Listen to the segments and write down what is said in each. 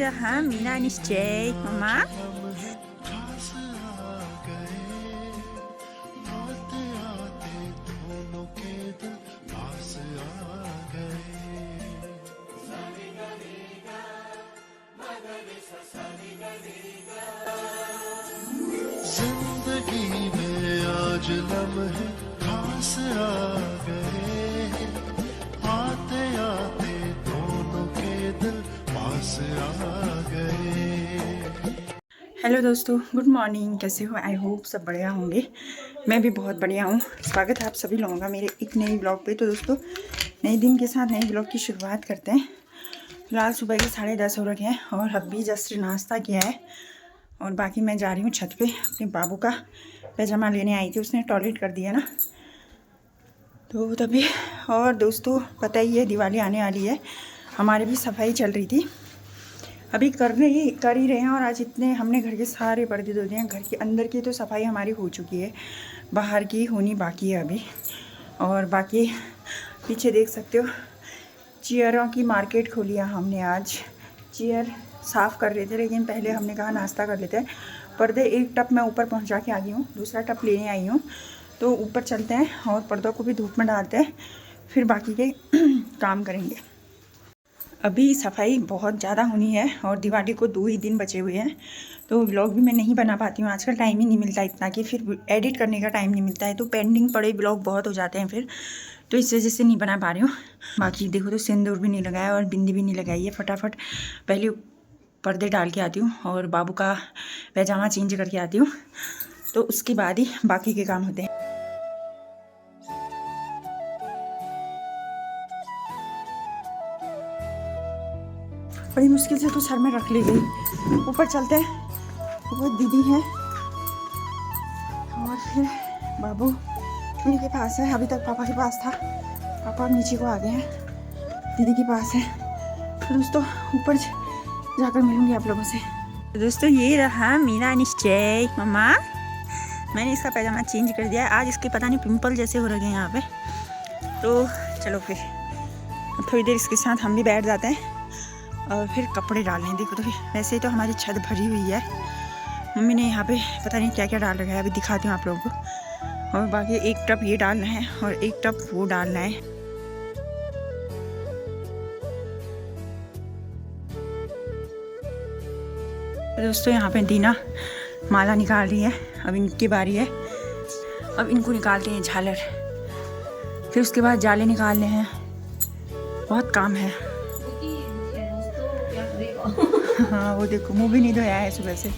रहा मीना निश्चय मम्मा। जिंदगी में आज लम्हे खास आ गए, आते आते दोनों के दिल पास आ गए। हेलो दोस्तों, गुड मॉर्निंग। कैसे हो? आई होप सब बढ़िया होंगे। मैं भी बहुत बढ़िया हूँ। स्वागत है आप सभी लोगों का मेरे एक नई ब्लॉग पे। तो दोस्तों, नए दिन के साथ नए ब्लॉग की शुरुआत करते हैं। फिलहाल सुबह के 10:30 हो रखे हैं और अभी जस्ट नाश्ता किया है और बाकी मैं जा रही हूँ छत पे। अपने बाबू का पैजामा लेने आई थी, उसने टॉयलेट कर दिया ना, तो तभी। और दोस्तों, पता ही है दिवाली आने वाली है, हमारे भी सफाई चल रही थी, अभी कर ही रहे हैं। और आज इतने हमने घर के सारे पर्दे धो दिए हैं। घर के अंदर की तो सफाई हमारी हो चुकी है, बाहर की होनी बाकी है अभी। और बाकी पीछे देख सकते हो, चेयरों की मार्केट खोली है हमने आज। चेयर साफ़ कर रहे थे, लेकिन पहले हमने कहा नाश्ता कर लेते हैं। पर्दे एक टप मैं ऊपर पहुंचा के आ गई हूँ, दूसरा टप लेने आई हूँ। तो ऊपर चलते हैं और पर्दों को भी धूप में डालते हैं, फिर बाकी के काम करेंगे। अभी सफाई बहुत ज़्यादा होनी है और दिवाली को 2 ही दिन बचे हुए हैं, तो व्लॉग भी मैं नहीं बना पाती हूँ आजकल। टाइम ही नहीं मिलता इतना कि फिर एडिट करने का टाइम नहीं मिलता है, तो पेंडिंग पड़े व्लॉग बहुत हो जाते हैं फिर, तो इस वजह से नहीं बना पा रही हूँ। बाकी देखो तो सिंदूर भी नहीं लगाया और बिंदी भी नहीं लगाई है। फटाफट पहले पर्दे डाल के आती हूँ और बाबू का पैजामा चेंज करके आती हूँ, तो उसके बाद ही बाकी के काम होते हैं। बड़ी मुश्किल से तो सर में रख ली गई। ऊपर चलते हैं, ऊपर दीदी है और फिर बाबू उनके पास है। अभी तक पापा के पास था, पापा नीचे को आ गए हैं, दीदी के पास है। तो दोस्तों, ऊपर जाकर मिलूंगी आप लोगों से। तो दोस्तों, ये रहा मीना निश्चय मम्मा। मैंने इसका पैजामा चेंज कर दिया है। आज इसके पता नहीं पिंपल जैसे हो रहे हैं यहाँ पे, तो चलो फिर थोड़ी देर इसके साथ हम भी बैठ जाते हैं और फिर कपड़े डालने। देखो तो वैसे ही तो हमारी छत भरी हुई है, मम्मी ने यहाँ पे पता नहीं क्या क्या डाल रखा है, अभी दिखाती हूँ आप लोगों को। और बाकी एक टप ये डालना है और एक टप वो डालना है। दोस्तों, यहाँ पे दीना माला निकाल रही है, अब इनकी बारी है। अब इनको निकालते हैं झालर, फिर उसके बाद जाले निकालने हैं, बहुत काम है। हाँ, वो देखो मुँह भी नहीं धोया है सुबह से।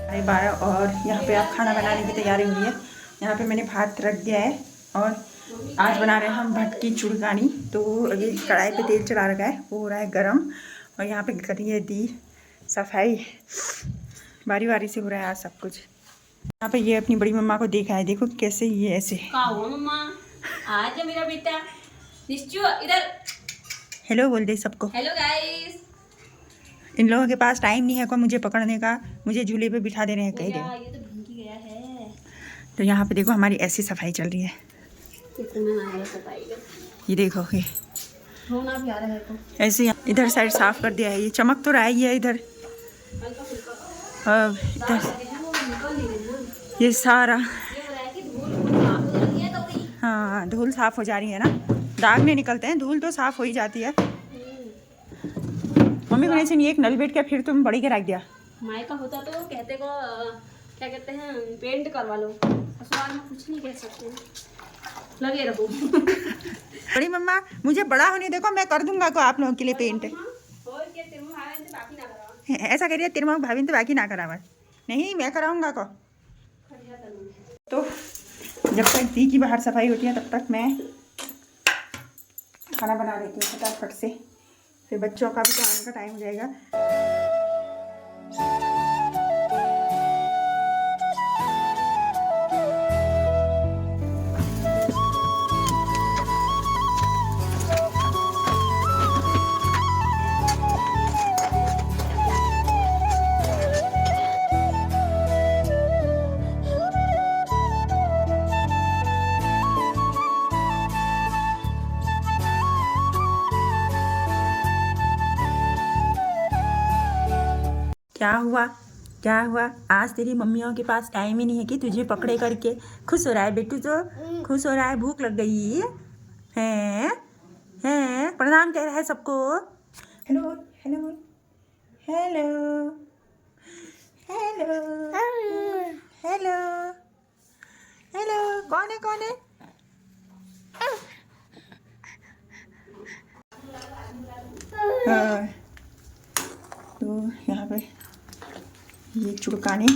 साढ़े 12 और यहाँ पे आप खाना बनाने की तैयारी हुई है। यहाँ पे मैंने भात रख दिया है और आज बना रहे हैं हम भटकी चुड़कानी। तो अभी कढ़ाई पे तेल चढ़ा रखा है, वो हो रहा है गरम, और यहाँ पे करी है दी सफाई। बारी बारी से हो रहा है आज सब कुछ। यहाँ पे ये अपनी बड़ी मम्मा को देखा है, देखो कैसे ये ऐसे। मम्मा आज मेरा बेटा निश्चू इधर हेलो बोल दे सबको। Hello guys. इन लोगों के पास टाइम नहीं है को मुझे पकड़ने का, मुझे झूले पे बिठा दे रहे हैं, कह दे। ये तो भीग गया है। तो यहाँ पे देखो हमारी ऐसी सफाई चल रही है। कितना आया सफाई का, ये देखो, ये रोना भी आ रहा है तो ऐसे इधर साइड साफ कर दिया है। ये चमक तो रहा है ये इधर, हल्का फुल्का इधर ये सारा। हाँ, धूल साफ हो जा रही है ना, दाग नहीं निकलते हैं, धूल तो साफ हो ही जाती है। मम्मी को नहीं एक नल बैठ के फिर तुम बड़ी के रख दिया। मायका होता तो कहते को क्या कहते हैं, पेंट करवा लो। ससुराल में कुछ नहीं कह सकते, लगे रहो। बड़ी मम्मा मुझे बड़ा होने देखो, मैं कर दूंगा को आप लोगों के लिए पेंट। और क्या तेरे मुंह आवे से बाकी ना करा। ऐसा करिए तेरे माँ भाभी तो बाकी ना करावा। नहीं मैं कराऊंगा को। तो जब तक दी की बाहर सफाई होती है तब तक मैं खाना बना लेती हूँ फटाफट से, फिर बच्चों का भी तो आने का टाइम हो जाएगा। क्या हुआ क्या हुआ? आज तेरी मम्मियों के पास टाइम ही नहीं है कि तुझे पकड़े करके। खुश हो रहा है बेटू? तो खुश हो रहा है? भूख लग गई है? हैं? प्रणाम कह रहा है सबको। Hello hello hello hello hello hello. कौन है कौन है? हाँ, तो यहाँ पे ये चुड़कानी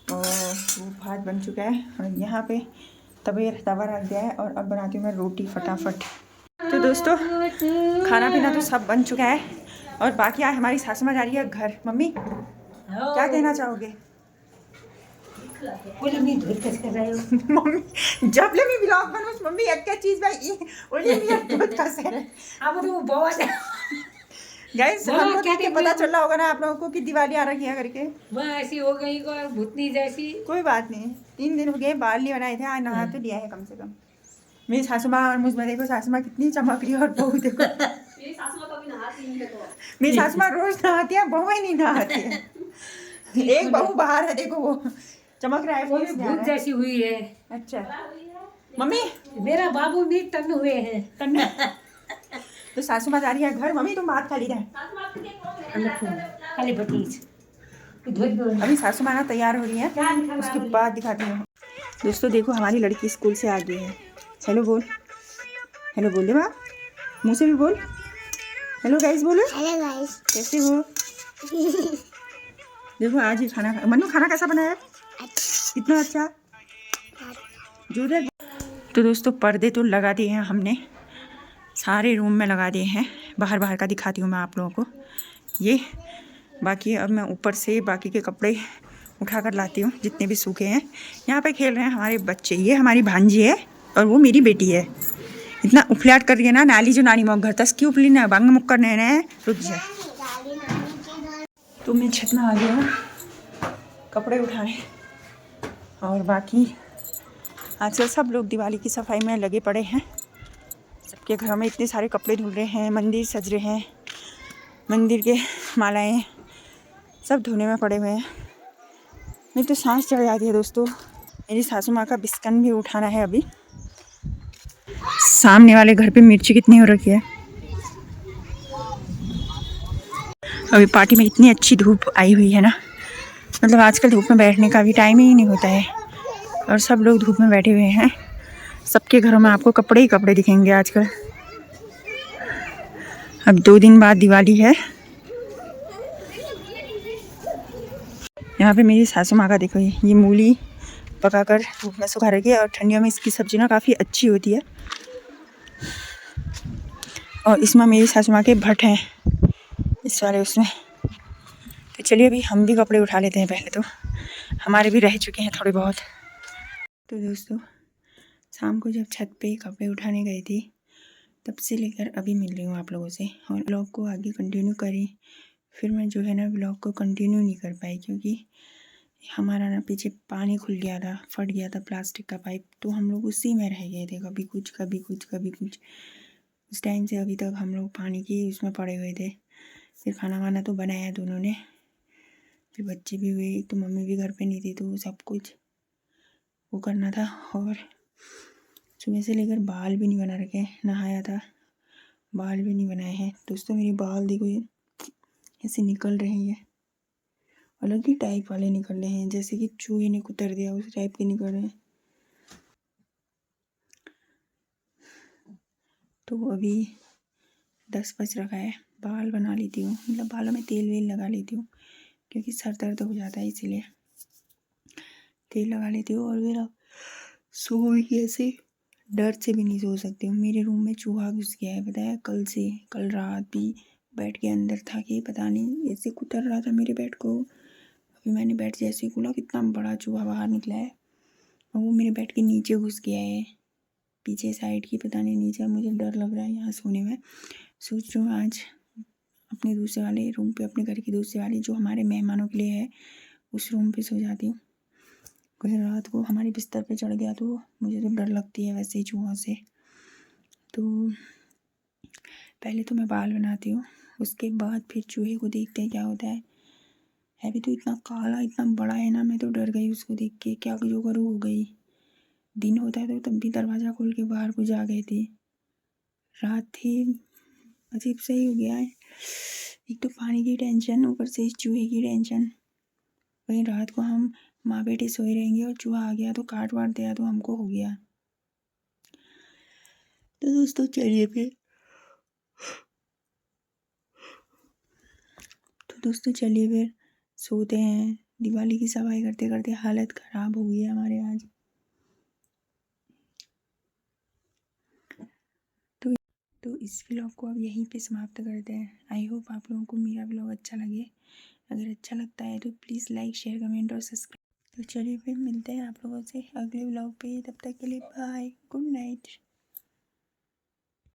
और वो भात बन चुका है और यहाँ पे तवा रख दिया है और अब बनाती हूँ मैं रोटी फटाफट। तो दोस्तों खाना पीना तो सब बन चुका है और बाकी आज हमारी सासू माँ जा रही है घर। मम्मी क्या कहना चाहोगे? मम्मी जब ले मैं ब्लॉग बनूं मम्मी एक क्या चीज भाई ओली भी बहुत कसे है। अब तो बहुत गाइस हमको देख के पता चल रहा होगा ना आप लोगों को कि दिवाली आ रही है करके। वह ऐसी हो गई को भूतनी जैसी। कोई बात नहीं, 3 दिन हो गए बाल नहीं बनाए थे, आज नहा तो लिया है कम से कम। मेरी सासू माँ और मुझ में देखो सासू माँ कितनी चमक रही है और बहू देखो। मेरी सासू माँ कभी नहाती नहीं है तो। मेरी सासू माँ रोज नहाती है, बहू ही नहीं नहाती है। एक बहू बाहर है देखो वो चमक रहा है वो भी face में आ भूत रहा है। जैसी हुई है। अच्छा मम्मी मेरा बाबू भी तन हुए हैं। तो सासू माँ जा रही है घर। मम्मी तुम बात खाली रहे। खाली भतीज अभी सासू माँ ना तैयार हो रही है, उसके बाद दिखाती हूँ। दोस्तों देखो हमारी लड़की स्कूल से आ गई है। हेलो बोल, हेलो बोल दे बाप, मुँह से भी बोल। हेलो गाइस बोलो। हेलो गाइस कैसे हो? देखो आज ही खाना मनु खाना कैसा बना है? कितना अच्छा जोरदार। तो दोस्तों पर्दे तो लगा दिए हैं हमने, सारे रूम में लगा दिए हैं। बाहर बाहर का दिखाती हूँ मैं आप लोगों को। ये बाकी अब मैं ऊपर से बाकी के कपड़े उठा कर लाती हूँ जितने भी सूखे हैं। यहाँ पे खेल रहे हैं हमारे बच्चे। ये हमारी भांजी है और वो मेरी बेटी है। इतना उफलाट कर रही है ना, नाली जो नानी मोक घर तस की उपली ना बंग मुक्कर ने रुक जाए। तो मैं छत में आ गया हूँ कपड़े उठाने और बाकी आजकल सब लोग दिवाली की सफाई में लगे पड़े हैं। सबके घरों में इतने सारे कपड़े धुल रहे हैं, मंदिर सज रहे हैं, मंदिर के मालाएं सब धोने में पड़े हुए हैं। मेरी तो सांस चढ़ जाती है दोस्तों। मेरी सासू माँ का बिस्कन भी उठाना है। अभी सामने वाले घर पे मिर्ची कितनी हो रखी है। अभी पार्टी में इतनी अच्छी धूप आई हुई है ना, मतलब आजकल धूप में बैठने का भी टाइम ही नहीं होता है और सब लोग धूप में बैठे हुए हैं। सबके घरों में आपको कपड़े ही कपड़े दिखेंगे आजकल। अब 2 दिन बाद दिवाली है। यहाँ पे मेरी सासू माँ का देखो, ये मूली पकाकर धूप में सुखा रखी है और ठंडियों में इसकी सब्जी ना काफ़ी अच्छी होती है। और इसमें मेरी सासू माँ के भट्ट हैं इस वाले उसमें। तो चलिए अभी हम भी कपड़े उठा लेते हैं। पहले तो हमारे भी रह चुके हैं थोड़े बहुत। तो दोस्तों शाम को जब छत पे कपड़े उठाने गई थी तब से लेकर अभी मिल रही हूँ आप लोगों से और ब्लॉग को आगे कंटिन्यू करी। फिर मैं जो है ना ब्लॉग को कंटिन्यू नहीं कर पाई क्योंकि हमारा ना पीछे पानी खुल गया था, फट गया था प्लास्टिक का पाइप। तो हम लोग उसी में रह गए थे, कभी कुछ कभी कुछ कभी कुछ। उस टाइम से अभी तक हम लोग पानी की उसमें पड़े हुए थे। फिर खाना वाना तो बनाया दोनों ने, फिर बच्चे भी हुए, तो मम्मी भी घर पे नहीं थी, तो सब कुछ वो करना था। और सुबह से लेकर बाल भी नहीं बना रखे, नहाया था बाल भी नहीं बनाए हैं। दोस्तों मेरे बाल देखो ये ऐसे निकल रहे हैं, अलग ही टाइप वाले निकल रहे हैं, जैसे कि चूहे ने कुतर दिया उस टाइप के निकल रहे हैं। तो अभी 10 बज रखा है, बाल बना लेती हूँ, मतलब बालों में तेल वेल लगा लेती हूँ क्योंकि सर दर्द हो जाता है, इसीलिए तेल लगा लेती हूँ। और फिर सो भी ऐसे डर से भी नहीं सो सकती हूँ। मेरे रूम में चूहा घुस गया है, पता है, कल रात भी बेड के अंदर था कि पता नहीं ऐसे कुतर रहा था मेरे बेड को। अभी मैंने बेड जैसे खोला, कितना बड़ा चूहा बाहर निकला है और वो मेरे बेड के नीचे घुस गया है, पीछे साइड की, पता नहीं नीचे। मुझे डर लग रहा है यहाँ सोने में। सोच रही हूँ आज अपने दूसरे वाले रूम पे, अपने घर की दूसरे वाली जो हमारे मेहमानों के लिए है, उस रूम पे सो जाती हूँ। कल रात को हमारे बिस्तर पे चढ़ गया तो मुझे तो डर लगती है वैसे ही चूहों से। तो पहले तो मैं बाल बनाती हूँ, उसके बाद फिर चूहे को देखते हैं क्या होता है भी तो इतना काला इतना बड़ा है ना, मैं तो डर गई उसको देख के, क्या जो करूँ हो गई। दिन होता है तो तब भी दरवाज़ा खोल के बाहर को जा गई थी। रात थी, अजीब सा ही हो गया है, एक तो पानी की टेंशन, ऊपर से इस चूहे की टेंशन। वहीं रात को हम माँ बेटे सोए रहेंगे और चूहा आ गया तो काट वाट दिया तो हमको हो गया। तो दोस्तों चलिए फिर सोते हैं। दिवाली की सफाई करते करते हालत ख़राब हो गई है हमारे आज। तो इस व्लॉग को अब यहीं पे समाप्त करते हैं। आई होप आप लोगों को मेरा व्लॉग अच्छा लगे। अगर अच्छा लगता है तो प्लीज़ लाइक शेयर कमेंट और सब्सक्राइब। तो चलिए फिर मिलते हैं आप लोगों से अगले व्लॉग पे। तब तक के लिए बाय, गुड नाइट।